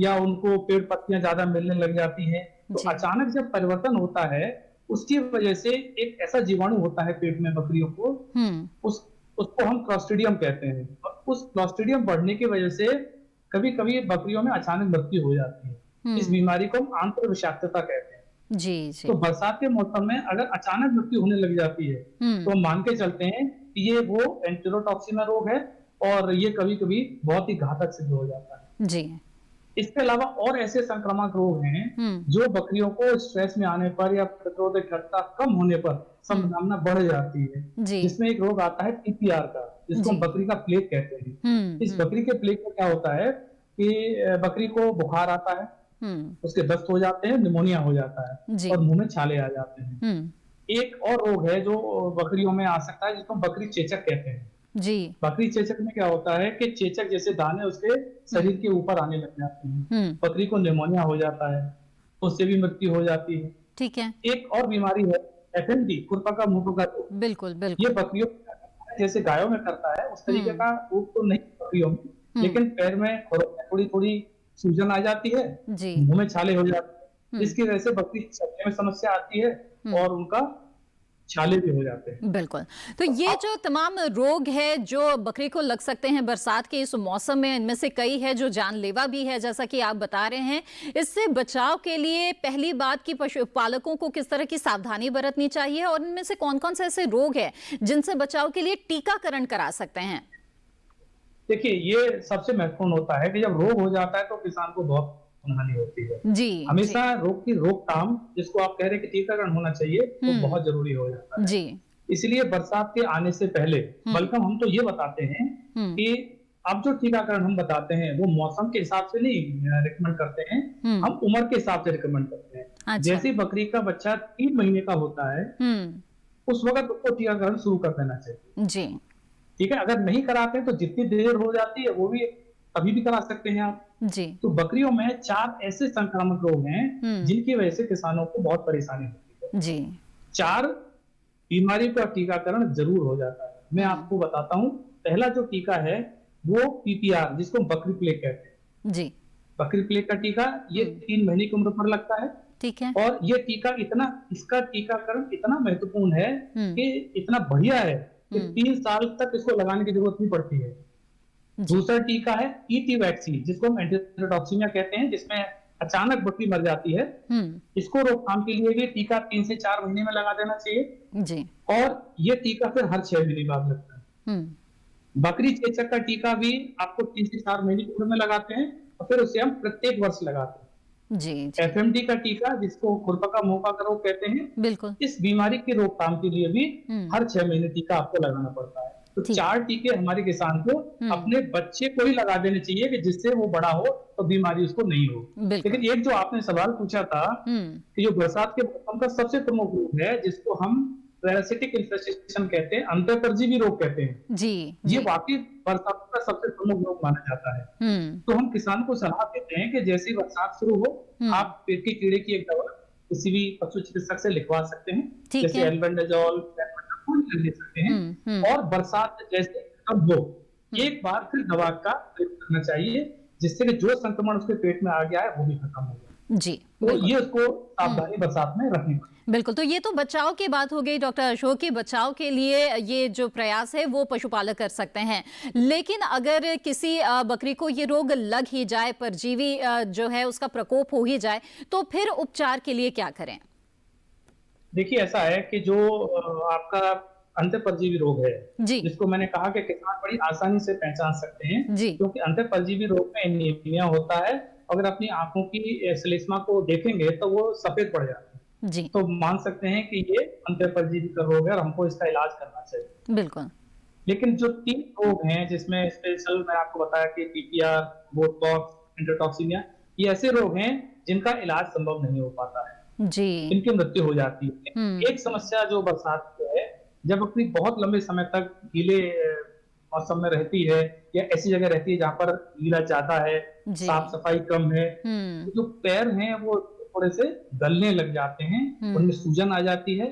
या उनको पेड़ पत्तियां ज्यादा मिलने लग जाती हैं, तो जी। अचानक जब परिवर्तन होता है उसकी वजह से एक ऐसा जीवाणु होता है पेट में बकरियों को, उसको हम क्लॉस्ट्रिडियम कहते हैं, और उस क्लॉस्ट्रिडियम बढ़ने की वजह से कभी कभी बकरियों में अचानक मृत्यु हो जाती है। इस बीमारी को हम आंत्र विषाक्तता कहते हैं। जी जी। तो बरसात के मौसम में अगर अचानक मृत्यु होने लग जाती है तो हम मान के चलते हैं कि ये वो एंटेरोटॉक्सिमिया रोग है, और ये कभी कभी बहुत ही घातक सिद्ध हो जाता है। जी। इसके अलावा और ऐसे संक्रामक रोग हैं जो बकरियों को स्ट्रेस में आने पर या प्रतिरोधक क्षमता कम होने पर संभावना बढ़ जाती है, जिसमें एक रोग आता है पीपीआर का, जिसको हम बकरी का प्लेग कहते हैं। इस बकरी के प्लेग में क्या होता है कि बकरी को बुखार आता है, उसके दस्त हो जाते हैं, निमोनिया हो जाता है और मुंह में छाले आ जाते हैं। एक और रोग है जो बकरियों में आ सकता है, जिसको बकरी चेचक कहते हैं। जी। बकरी चेचक में क्या होता है कि चेचक जैसे दाने उसके शरीर के ऊपर आने लग जाते हैं, बकरी को निमोनिया हो जाता है, उससे भी मृत्यु हो जाती है। ठीक है। एक और बीमारी है एफएमडी, खुरपा का मुंह का रोग। बिल्कुल बिल्कुल। ये बकरियों जैसे गायों में करता है उस तरीके का रोग तो नहीं बकरियों में, लेकिन पैर में थोड़ी थोड़ी सूजन आ जाती है, मुंह में छाले हो जाते हैं, इसकी वजह से बकरी चलने में समस्या आती है और उनका छाले भी हो जाते हैं। बिल्कुल। तो ये जो तमाम रोग है जो बकरी को लग सकते हैं बरसात के इस मौसम में, इनमें से कई है जो जानलेवा भी है, जैसा कि आप बता रहे हैं। इससे बचाव के लिए पहली बात कि पशुपालकों को किस तरह की सावधानी बरतनी चाहिए, और इनमें से कौन-कौन से ऐसे रोग हैं जिनसे बचाव के लिए टीकाकरण करा सकते हैं? देखिए, ये सबसे महत्वपूर्ण होता है कि जब रोग हो जाता है तो किसान को बहुत हानि होती है। जी। हमेशा रोग की रोकथाम, जिसको आप कह रहे हैं कि टीकाकरण होना चाहिए, तो बहुत जरूरी हो जाता है। जी। इसलिए बरसात के आने से पहले बल्कि हम तो ये बताते हैं कि अब जो टीकाकरण हम बताते हैं वो मौसम के हिसाब से नहीं रिकमेंड करते हैं, हम उम्र के हिसाब से रिकमेंड करते हैं। अच्छा। जैसे बकरी का बच्चा 3 महीने का होता है उस वक्त उसको टीकाकरण शुरू कर देना चाहिए। जी। ठीक है, अगर नहीं कराते तो जितनी देर हो जाती है वो भी अभी भी करा सकते हैं आप। जी। तो बकरियों में 4 ऐसे संक्रामक रोग हैं जिनकी वजह से किसानों को बहुत परेशानी होती है। जी। 4 बीमारी का टीकाकरण जरूर हो जाता है। मैं आपको बताता हूँ। पहला जो टीका है वो पीपीआर, जिसको बकरी प्लेग कहते हैं। जी। बकरी प्लेग का टीका ये 3 महीने की उम्र पर लगता है। ठीक है। और ये टीका इसका टीकाकरण इतना महत्वपूर्ण है कि इतना बढ़िया है कि 3 साल तक इसको लगाने की जरूरत नहीं पड़ती है। दूसरा टीका है ईटी वैक्सीन, जिसको हम एंटेरोटॉक्सिमिया कहते हैं, जिसमें अचानक बकरी मर जाती है। इसको रोकथाम के लिए भी टीका 3 से 4 महीने में लगा देना चाहिए। जी। और ये टीका फिर हर 6 महीने बाद लगता है। बकरी चेचक का टीका भी आपको 3 से 4 महीने की उम्र में लगाते हैं और फिर उसे हम प्रत्येक वर्ष लगाते हैं। जी। एफएमडी का टीका, जिसको खुरपा का मुंह का रोग कहते हैं, बिल्कुल, इस बीमारी की रोकथाम के लिए भी हर 6 महीने टीका आपको लगाना पड़ता है। तो 4 टीके हमारे किसान को अपने बच्चे को ही लगा देने चाहिए कि जिससे वो बड़ा हो तो बीमारी उसको नहीं हो। लेकिन एक जो आपने सवाल पूछा था कि जो बरसात के मौसम का सबसे प्रमुख रोग है, जिसको हम पैरासिटिक इन्फेस्टेशन कहते हैं, अंतःपरजीवी रोग कहते हैं। जी। ये वाकई बरसात का सबसे प्रमुख रोग माना जाता है। तो हम किसान को सलाह देते हैं कि जैसे ही बरसात शुरू हो आप पेट के कीड़े की एक दवा किसी भी पशु चिकित्सक से लिखवा सकते हैं, जैसे एल्बेंडाजोल ले सकते हैं। और बरसात जैसे कब हो एक बार फिर दवा का प्रयोग करना चाहिए, जिससे कि जो संक्रमण उसके पेट में आ गया है वो भी खत्म हो जाए। जी। तो ये उसको सावधानी बरसात में रखनी पड़ेगी। बिल्कुल। तो ये तो बचाव की बात हो गई डॉक्टर अशोक की। बचाव के लिए ये जो प्रयास है वो पशुपालक कर सकते हैं, लेकिन अगर किसी बकरी को ये रोग लग ही जाए, परजीवी जो है उसका प्रकोप हो ही जाए, तो फिर उपचार के लिए क्या करें? देखिए, ऐसा है कि जो आपका अंतःपरजीवी रोग है, जिसको मैंने कहा कि किसान बड़ी आसानी से पहचान सकते हैं, क्योंकि अंतःपरजीवी रोग में एनीमिया होता है। अगर अपनी आंखों की श्लेष्मा को देखेंगे तो वो सफेद पड़ जाती है। जी। तो मान सकते हैं कि ये अंतःपरजीवी का रोग है और हमको इसका इलाज करना चाहिए। बिल्कुल। लेकिन जो 3 रोग हैं जिसमें स्पेशल मैं आपको बताया कि पीपीआर, बोटबॉक्स, एंटेरोटॉक्सिमिया, ये ऐसे रोग हैं जिनका इलाज संभव नहीं हो पाता है। जी। इनकी मृत्यु हो जाती है। एक समस्या जो बरसात की है, जब बकरी बहुत लंबे समय तक गीले मौसम में रहती है या ऐसी जगह रहती है जहाँ पर गीला ज्यादा है, जी। साफ सफाई कम है, तो जो पैर हैं वो थोड़े से गलने लग जाते हैं, उनमें सूजन आ जाती है,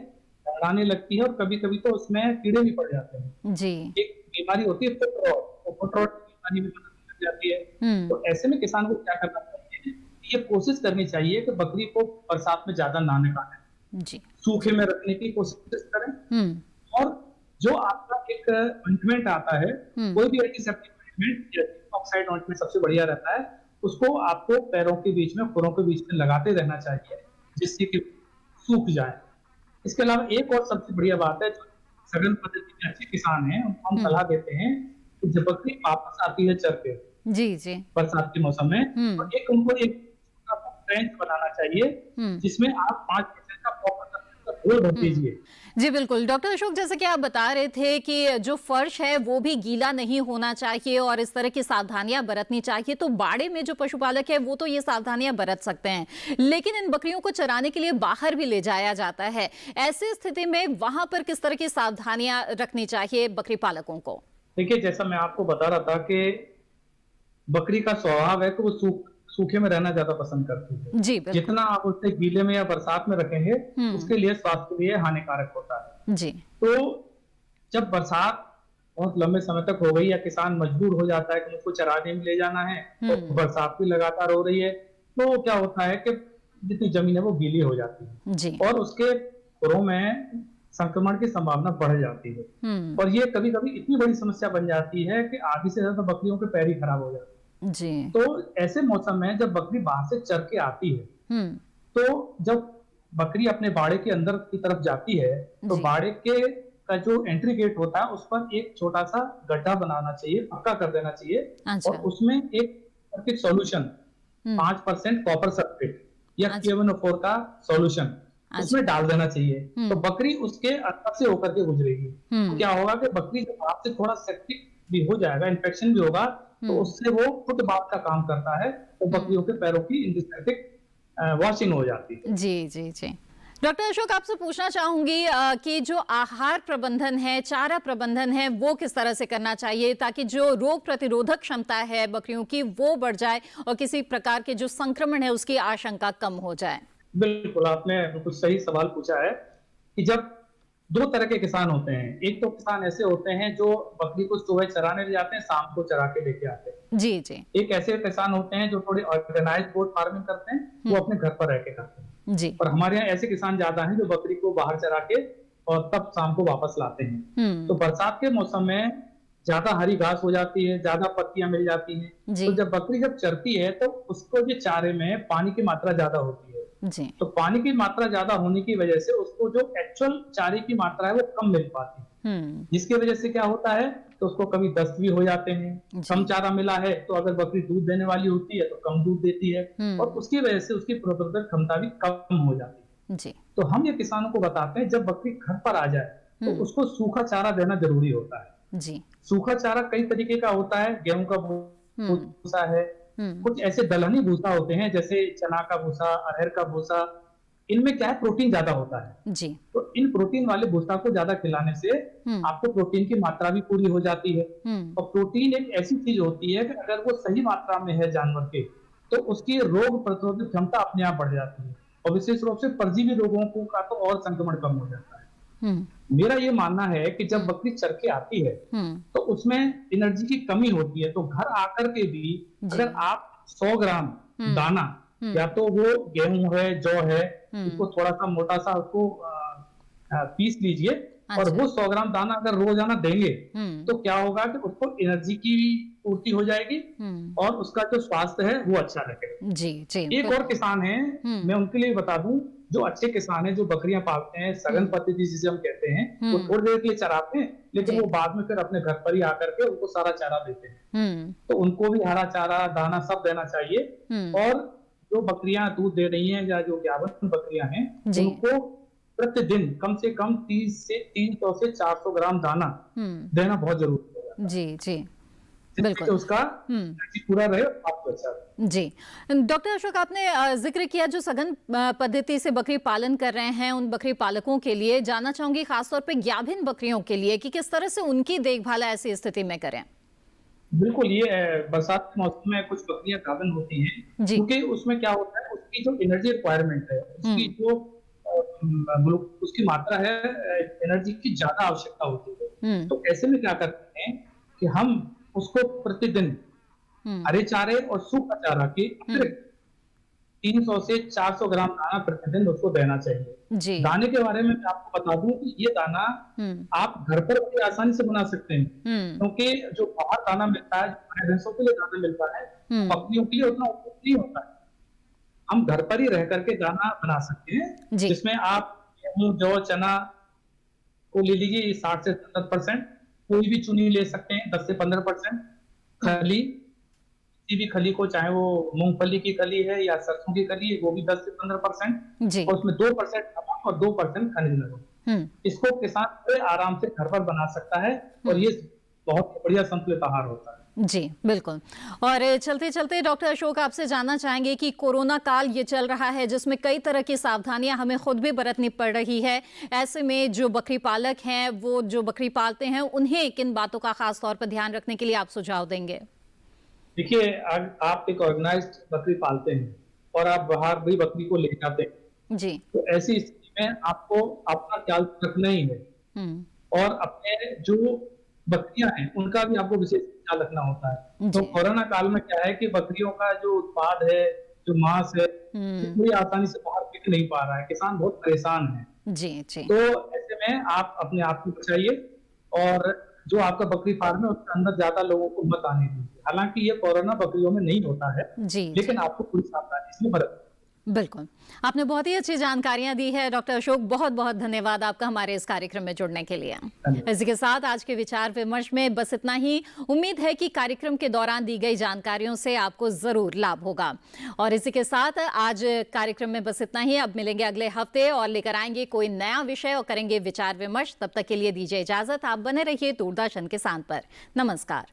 लड़ाने लगती है और कभी-कभी तो उसमें कीड़े भी पड़ जाते हैं। जी। एक बीमारी होती है फुट रॉट, तो फुट रॉट की बीमारी भी पता लग जाती है। तो ऐसे में किसान को क्या करना चाहिए? ये कोशिश करनी चाहिए कि बकरी को बरसात में ज्यादा ना निकालें, जी। सूखे में रखने की कोशिश करें। और जो आपका एक ऑइंटमेंट आता है, कोई भी एंटीसेप्टिक ऑइंटमेंट, ऑक्साइड ऑइंटमेंट सबसे बढ़िया रहता है, उसको आपको पैरों के बीच में, खुरों के बीच में लगाते रहना चाहिए, जिससे कि सूख जाए। इसके अलावा एक और सबसे बढ़िया बात है, जो सघन पद्धति में अच्छे किसान हैं, उनको हम सलाह देते हैं कि जब बकरी वापस आती है चर के, जी। जी। बरसात के मौसम में, तो एक उनको एक ट्रेंच बनाना चाहिए, जिसमें आप 5% का घोल भर दीजिए। जी बिल्कुल डॉक्टर अशोक, जैसे कि आप बता रहे थे कि जो फर्श है वो भी गीला नहीं होना चाहिए और इस तरह की सावधानियां बरतनी चाहिए, तो बाड़े में जो पशुपालक है वो तो ये सावधानियां बरत सकते हैं, लेकिन इन बकरियों को चराने के लिए बाहर भी ले जाया जाता है। ऐसी स्थिति में वहां पर किस तरह की सावधानियां रखनी चाहिए बकरी पालकों को? देखिए, जैसा मैं आपको बता रहा था कि बकरी का स्वभाव है कि वो सूखे में रहना ज्यादा पसंद करती है। जी बिल्कुल। जितना आप उसे गीले में या बरसात में रखेंगे, उसके लिए स्वास्थ्य के लिए हानिकारक होता है। जी। तो जब बरसात बहुत लंबे समय तक हो गई या किसान मजबूर हो जाता है कि उसको चराने में ले जाना है और बरसात भी लगातार हो रही है, तो क्या होता है कि जितनी जमीन है वो गीली हो जाती है जी। और उसके खुरों में संक्रमण की संभावना बढ़ जाती है। और ये कभी कभी इतनी बड़ी समस्या बन जाती है कि आधी से ज्यादा बकरियों के पैर ही खराब हो जाते हैं। जी। तो ऐसे मौसम में जब बकरी बाहर से चर के आती है, तो जब बकरी अपने बाड़े के अंदर की तरफ जाती है, तो बाड़े के का जो एंट्री गेट होता है उस पर एक छोटा सा गड्ढा बनाना चाहिए, पक्का कर देना चाहिए। अच्छा। और उसमें एक सॉल्यूशन 5% कॉपर सल्फेट या KNO4 का सॉल्यूशन उसमें डाल देना चाहिए। तो बकरी उसके अंदर से होकर के गुजरेगी। तो क्या होगा कि बकरी जब बाहर से थोड़ा सेप्टिक भी हो जाएगा, इन्फेक्शन भी होगा, तो उससे वो फुटबाथ का काम करता है, तो बकरियों के पैरों की एंटीसेप्टिक वॉशिंग हो जाती है। जी जी जी। डॉक्टर अशोक, आपसे पूछना चाहूंगी कि जो आहार प्रबंधन है, चारा प्रबंधन है, वो किस तरह से करना चाहिए ताकि जो रोग प्रतिरोधक क्षमता है बकरियों की वो बढ़ जाए और किसी प्रकार के जो संक्रमण है उसकी आशंका कम हो जाए? बिल्कुल, आपने बिल्कुल सही सवाल पूछा है कि जब दो तरह के किसान होते हैं। एक तो किसान ऐसे होते हैं जो बकरी को सुबह चराने ले जाते हैं, शाम को चरा के लेके आते हैं। जी जी। एक ऐसे किसान होते हैं जो थोड़े ऑर्गेनाइज्ड गोट फार्मिंग करते हैं, वो अपने घर पर रह के खाते हैं। जी। और हमारे यहाँ ऐसे किसान ज्यादा हैं जो बकरी को बाहर चरा के और तब शाम को वापस लाते हैं। तो बरसात के मौसम में ज्यादा हरी घास हो जाती है, ज्यादा पत्तियां मिल जाती हैं। तो जब बकरी जब चरती है तो उसको जो चारे में पानी की मात्रा ज्यादा होती है। जी। तो पानी की मात्रा ज्यादा होने की वजह से उसको जो एक्चुअल चारे की मात्रा है वो कम मिल पाती है, जिसकी वजह से क्या होता है तो उसको कभी दस्त भी हो जाते हैं। कम चारा मिला है तो अगर बकरी दूध देने वाली होती है तो कम दूध देती है और उसकी वजह से उसकी प्रतिरोधक क्षमता भी कम हो जाती है। जी। तो हम ये किसानों को बताते हैं जब बकरी घर पर आ जाए तो उसको सूखा चारा देना जरूरी होता है। जी। सूखा चारा कई तरीके का होता है, गेहूं का भूसा है, कुछ ऐसे दलहनी भूसा होते हैं जैसे चना का भूसा, अरहर का भूसा। इनमें क्या है, प्रोटीन ज्यादा होता है। जी। तो इन प्रोटीन वाले भूसा को ज्यादा खिलाने से आपको प्रोटीन की मात्रा भी पूरी हो जाती है। और प्रोटीन एक ऐसी चीज होती है कि अगर वो सही मात्रा में है जानवर के, तो उसकी रोग प्रतिरोधक क्षमता अपने आप बढ़ जाती है और विशेष रूप से परजीवी रोगों को का तो और संक्रमण कम हो जाता है। मेरा ये मानना है कि जब बकरी चर के आती है तो उसमें एनर्जी की कमी होती है। तो घर आकर के भी अगर आप 100 ग्राम दाना, या तो वो गेहूं है, जौ है, उसको थोड़ा सा मोटा सा उसको पीस लीजिए और वो 100 ग्राम दाना अगर रोजाना देंगे तो क्या होगा कि उसको एनर्जी की पूर्ति हो जाएगी और उसका जो स्वास्थ्य है वो अच्छा रहेगा। जी जी। एक और किसान है, मैं उनके लिए बता दूं, जो अच्छे किसान हैं जो बकरियां पालते हैं, सघन पद्धति जिसे हम कहते हैं, वो थोड़ी देर के लिए चराते हैं लेकिन वो बाद में फिर अपने घर पर ही आकर के उनको सारा चारा देते हैं। तो उनको भी हरा चारा, दाना सब देना चाहिए। और जो बकरियां दूध दे रही हैं या जो गाभिन बकरियां हैं, उनको प्रतिदिन कम से कम 300 से 400 ग्राम दाना देना बहुत जरूरी है। जी जी बिल्कुल, उसका पूरा रहे, आपको अच्छा रहे। जी। डॉक्टर अशोक, आपने जिक्र किया जो सघन पद्धति से बकरी पालन कर रहे हैं उन बकरी पालकों के लिए, जानना चाहूंगी खासतौर पे गाभिन बकरियों के लिए कि किस तरह से उनकी देखभाल ऐसी स्थिति में करें। बिल्कुल, ये बरसात के मौसम में कुछ बकरियां गाभिन होती हैं क्योंकि उसमें क्या होता है, उसकी जो एनर्जी रिक्वायरमेंट है, उसकी जो उसकी मात्रा है, एनर्जी की ज्यादा आवश्यकता होती है। तो ऐसे में क्या करते हैं कि हम उसको प्रतिदिन हरे चारे और सूखा चारा के अतिरिक्त 300 से 400 ग्राम दाना प्रतिदिन उसको देना चाहिए। दाने के बारे में मैं आपको बता दूं कि ये दाना आप घर पर भी आसानी से बना सकते हैं, क्योंकि जो बाहर दाना मिलता है, जो भैंसों के लिए दाना मिलता है, बकरियों के लिए उतना उपयुक्त नहीं होता है। हम घर पर ही रह करके दाना बना सकते हैं, जिसमें आप गेहूं, जौ, चना को ले लीजिए 60 से 70%, कोई भी चुनी ले सकते हैं 10 से 15%, खली, किसी भी खली को, चाहे वो मूंगफली की खली है या सरसों की खली है, वो भी 10 से 15%, और उसमें 2% नमक और 2% खनिज लवण। इसको किसान बड़े आराम से घर पर बना सकता है और ये बहुत बढ़िया संतुलित आहार होता है। जी बिल्कुल। और चलते चलते डॉक्टर अशोक, आपसे जानना चाहेंगे कि कोरोना काल ये चल रहा है जिसमें कई तरह की सावधानियां हमें खुद भी बरतनी पड़ रही है। ऐसे में जो बकरी पालक हैं, वो जो बकरी पालते हैं, उन्हें किन बातों का खास तौर पर ध्यान रखने के लिए आप सुझाव देंगे? देखिए, आप एक ऑर्गेनाइज्ड बकरी पालते हैं और आप बाहर भी बकरी को ले जाते हैं जी, तो ऐसी स्थिति में आपको अपना ख्याल रखना ही है और अपने जो बकरियां हैं उनका भी आपको विशेष ख्याल रखना होता है। तो कोरोना काल में क्या है कि बकरियों का जो उत्पाद है, जो मांस है, कोई आसानी से बाहर बिक नहीं पा रहा है, किसान बहुत परेशान है। जी। तो ऐसे में आप अपने आप को बचाइए और जो आपका बकरी फार्म है उसके अंदर ज्यादा लोगों को मत आने दीजिए। हालांकि ये कोरोना बकरियों में नहीं होता है, लेकिन आपको पूरी सावधानी इसमें बरतनी। बिल्कुल, आपने बहुत ही अच्छी जानकारियां दी है डॉक्टर अशोक। बहुत बहुत धन्यवाद आपका हमारे इस कार्यक्रम में जुड़ने के लिए। इसी के साथ आज के विचार विमर्श में बस इतना ही। उम्मीद है कि कार्यक्रम के दौरान दी गई जानकारियों से आपको जरूर लाभ होगा। और इसी के साथ आज कार्यक्रम में बस इतना ही। अब मिलेंगे अगले हफ्ते और लेकर आएंगे कोई नया विषय और करेंगे विचार विमर्श। तब तक के लिए दीजिए इजाजत। आप बने रहिए दूरदर्शन किसान पर। नमस्कार।